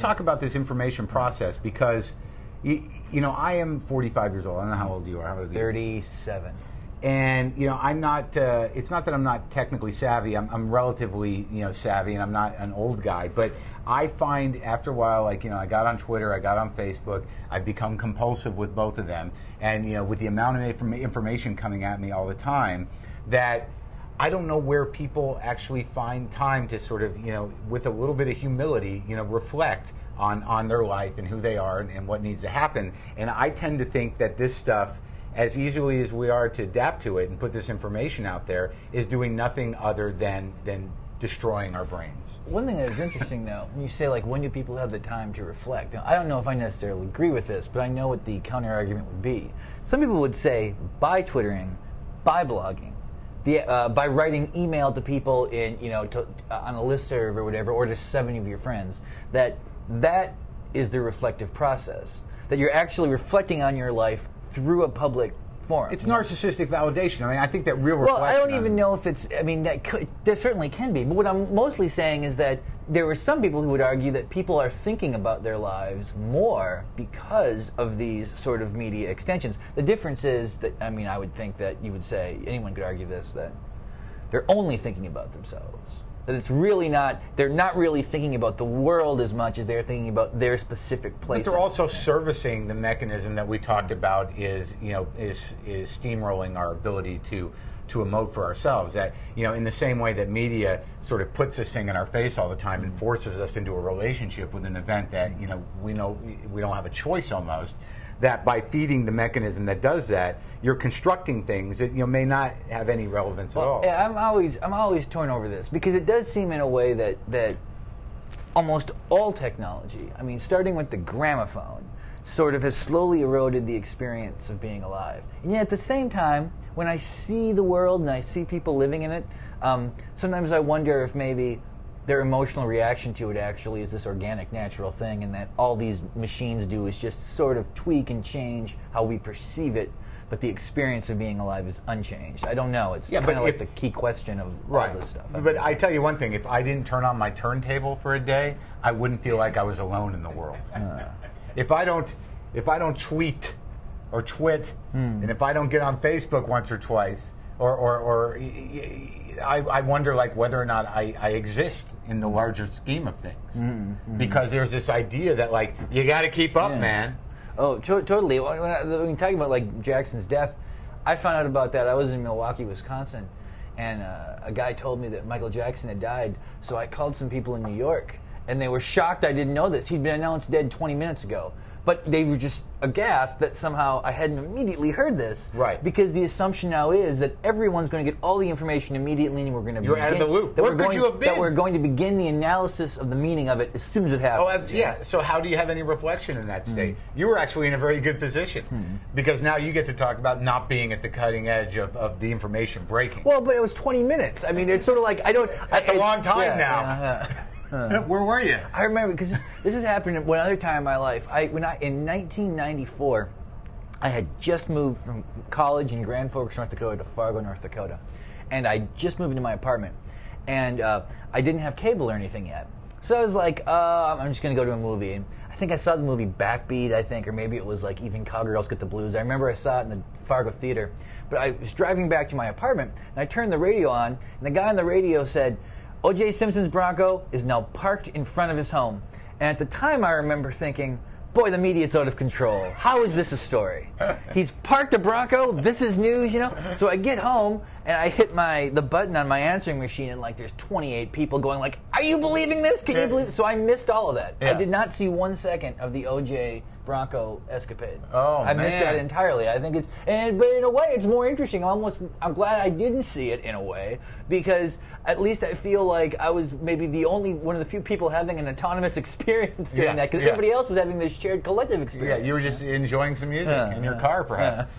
talk about this information process because, you know, I am 45 years old. I don't know how old you are. How old are you? 37. And, you know, I'm not, it's not that I'm not technically savvy. I'm relatively, you know, savvy, and I'm not an old guy. But I find after a while, like, you know, I got on Twitter, I got on Facebook, I've become compulsive with both of them. And, you know, with the amount of information coming at me all the time, that I don't know where people actually find time to sort of, you know, with a little bit of humility, you know, reflect on their life and who they are and what needs to happen. And I tend to think that this stuff, as easily as we are to adapt to it and put this information out there, is doing nothing other than destroying our brains. One thing that is interesting, though, when you say, like, when do people have the time to reflect? Now, I don't know if I necessarily agree with this, but I know what the counter-argument would be. Some people would say, by Twittering, by blogging, by writing email to people in, you know, on a listserv or whatever, or to 70 of your friends, that is the reflective process. That you're actually reflecting on your life through a public forum. It's narcissistic validation. I mean, I think that real reflection. Well, I don't even know if it's. I mean, there certainly can be. But what I'm mostly saying is that there were some people who would argue that people are thinking about their lives more because of these sort of media extensions. The difference is that, I mean, I would think that you would say, anyone could argue this, that they're only thinking about themselves. That it's really not, they're not really thinking about the world as much as they're thinking about their specific place. But they're also servicing the mechanism that we talked about is steamrolling our ability to emote for ourselves. That, you know, in the same way that media sort of puts this thing in our face all the time and forces us into a relationship with an event that, you know we don't have a choice almost. That by feeding the mechanism that does that, you're constructing things that, you know, may not have any relevance at all. Yeah, I'm always torn over this because it does seem in a way that almost all technology, I mean, starting with the gramophone, sort of has slowly eroded the experience of being alive. And yet at the same time, when I see the world and I see people living in it, sometimes I wonder if maybe their emotional reaction to it actually is this organic, natural thing, and that all these machines do is just sort of tweak and change how we perceive it, but the experience of being alive is unchanged. I don't know. It's kind of like the key question of all this stuff. But I tell you one thing, if I didn't turn on my turntable for a day, I wouldn't feel like I was alone in the world. If I don't tweet or twit, and if I don't get on Facebook once or twice, or I wonder, like, whether or not I exist in the larger scheme of things, because there's this idea that, like, you got to keep up, man. Oh, totally. When you're talking about, like, Jackson's death, I found out about that. I was in Milwaukee, Wisconsin, and a guy told me that Michael Jackson had died. So I called some people in New York, and they were shocked I didn't know this. He'd been announced dead 20 minutes ago. But they were just aghast that somehow I hadn't immediately heard this. Right. Because the assumption now is that everyone's going to get all the information immediately, and we're going to You're out of the loop. Where could you have been? That we're going to begin the analysis of the meaning of it as soon as it happens. Oh, yeah. So how do you have any reflection in that state? You were actually in a very good position because now you get to talk about not being at the cutting edge of the information breaking. Well, but it was 20 minutes. I mean, it's sort of like I don't. That's a long time now. Where were you? I remember because this has happened one other time in my life. In 1994, I had just moved from college in Grand Forks, North Dakota to Fargo, North Dakota, and I just moved into my apartment, and I didn't have cable or anything yet. So I was like, I'm just going to go to a movie. And I think I saw the movie Backbeat, or maybe it was like Even Cowgirls Get the Blues. I remember I saw it in the Fargo Theater. But I was driving back to my apartment, and I turned the radio on, and the guy on the radio said, O.J. Simpson's Bronco is now parked in front of his home. And at the time, I remember thinking, boy, the media's out of control. How is this a story? He's parked a Bronco? This is news, you know? So I get home, and I hit the button on my answering machine, and, like, there's 28 people going, like, are you believing this? Can you believe it? So I missed all of that. Yeah. I did not see 1 second of the O.J. Bronco escapade. I missed that entirely. I think but in a way, it's more interesting. I'm glad I didn't see it in a way, because at least I feel like I was maybe one of the few people having an autonomous experience during that, because everybody else was having this shared collective experience. Yeah, you were just enjoying some music in your car, perhaps.